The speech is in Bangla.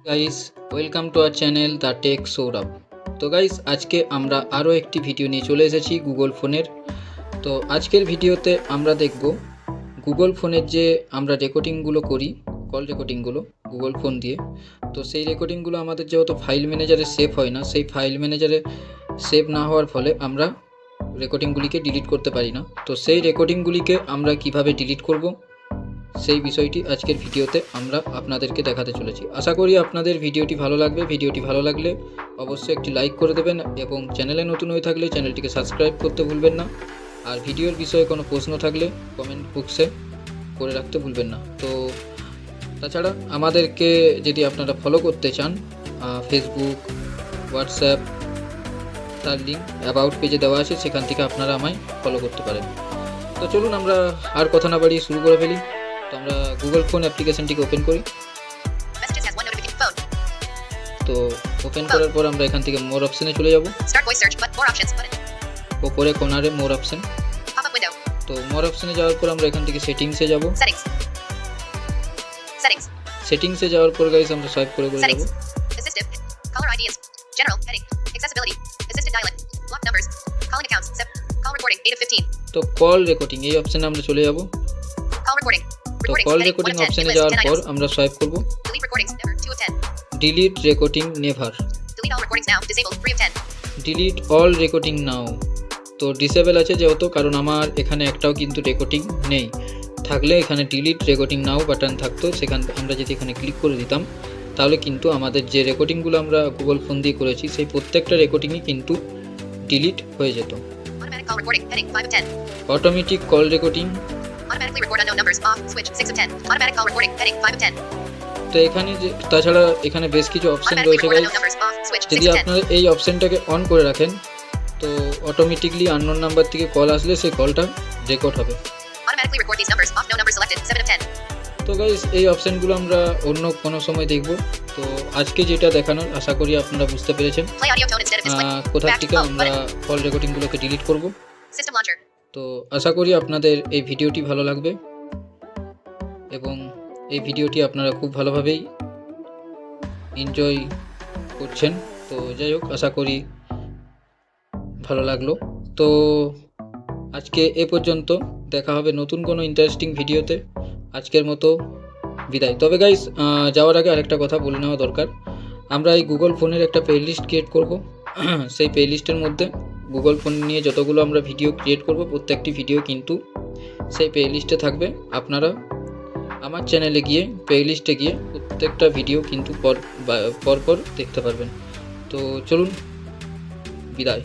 Guys, welcome to our channel the tech Sourav. তো গাইস, আজকে আমরা আরও একটি ভিডিও নিয়ে চলে এসেছি গুগল ফোনের। তো আজকের ভিডিওতে আমরা দেখব গুগল ফোনের যে আমরা রেকর্ডিংগুলো করি, কল রেকর্ডিংগুলো গুগল ফোন দিয়ে। তো সেই রেকর্ডিংগুলো আমাদের যেহেতু ফাইল ম্যানেজারে সেভ হয় না, সেই ফাইল ম্যানেজারে সেভ না হওয়ার ফলে আমরা রেকর্ডিংগুলিকে ডিলিট করতে পারি না। তো সেই রেকর্ডিংগুলিকে আমরা কিভাবে ডিলিট করব, সেই বিষয়টি আজকের ভিডিওতে আমরা আপনাদেরকে দেখাতে চলেছি। আশা করি আপনাদের ভিডিওটি ভালো লাগবে। ভিডিওটি ভালো লাগলে অবশ্যই একটি লাইক করে দেবেন এবং চ্যানেলে নতুন হয়ে থাকলে চ্যানেলটিকে সাবস্ক্রাইব করতে ভুলবেন না। আর ভিডিওর বিষয়ে কোনো প্রশ্ন থাকলে কমেন্ট বক্সে করে রাখতে ভুলবেন না। তো তাছাড়া আমাদেরকে যদি আপনারা ফলো করতে চান, ফেসবুক, হোয়াটসঅ্যাপ, তার লিঙ্ক অ্যাবাউট পেজে দেওয়া আছে, সেখান থেকে আপনারা আমায় ফলো করতে পারেন। তো চলুন আমরা আর কথা না বাড়িয়ে শুরু করে ফেলি। তো আমরা গুগল ফোন অ্যাপ্লিকেশনটিকে ওপেন করি। তো ওপেন করার পর আমরা এখান থেকে মোর অপশনে চলে যাব। ওপরে কোনারে মোর অপশন। তো মোর অপশনে যাওয়ার পর আমরা এখান থেকে সেটিংসে যাব। সেটিংসে যাওয়ার পর গাইস আমরা সোয়াইপ করে যাব। তো কল রেকর্ডিং এই অপশনে আমরা চলে যাব। তো কল রেকর্ডিং অপশনে যাওয়ার পর আমরা সোয়াইপ করব delete recording never, delete all recording now. তো ডিসেবল আছে যেহেতু, কারণ আমার এখানে একটাও কিন্তু রেকর্ডিং নেই। থাকলে এখানে ডিলিট রেকর্ডিং নাও বাটন থাকতো, সেখান আমরা যদি এখানে ক্লিক করে দিতাম তাহলে কিন্তু আমাদের যে রেকর্ডিংগুলো আমরা গুগল ফোন দিয়ে করেছি সেই প্রত্যেকটা রেকর্ডিংই কিন্তু ডিলিট হয়ে যেত। Automatic call recording. তো এখানে তাছাড়া এখানে বেশ কিছু অপশন রয়েছে গাইস। যদি আপনারা এই অপশনটাকে অন করে রাখেন তো অটোমেটিকলি আননোন নাম্বার থেকে কল আসলে সেই কলটা রেকর্ড হবে। তো গাইস, এই অপশনগুলো আমরা অন্য কোনো সময় দেখব। তো আজকে যেটা দেখানোর, আশা করি আপনারা বুঝতে পেরেছেন কোথা থেকে আমরা কল রেকর্ডিংগুলোকে ডিলিট করব। তো আশা করি আপনাদের এই ভিডিওটি ভালো লাগবে এবং এই ভিডিওটি আপনারা খুব ভালোভাবেই এনজয় করছেন। তো যাই হোক, আশা করি ভালো লাগলো। তো আজকে এ পর্যন্ত, দেখা হবে নতুন কোনো ইন্টারেস্টিং ভিডিওতে। আজকের মতো বিদায়। তবে গাইস, যাওয়ার আগে আরেকটা কথা বলে নেওয়া দরকার। আমরা এই গুগল ফোনের একটা প্লেলিস্ট ক্রিয়েট করব। সেই প্লেলিস্টের মধ্যে গুগল ফোন নিয়ে যতগুলো আমরা ভিডিও ক্রিয়েট করব প্রত্যেকটি ভিডিও কিন্তু সেই প্লেলিস্টে থাকবে। আপনারা আমার চ্যানেলে গিয়ে প্লেলিস্টে গিয়ে প্রত্যেকটা ভিডিও কিন্তু পরপর দেখতে পারবেন। তো চলুন, বিদায়।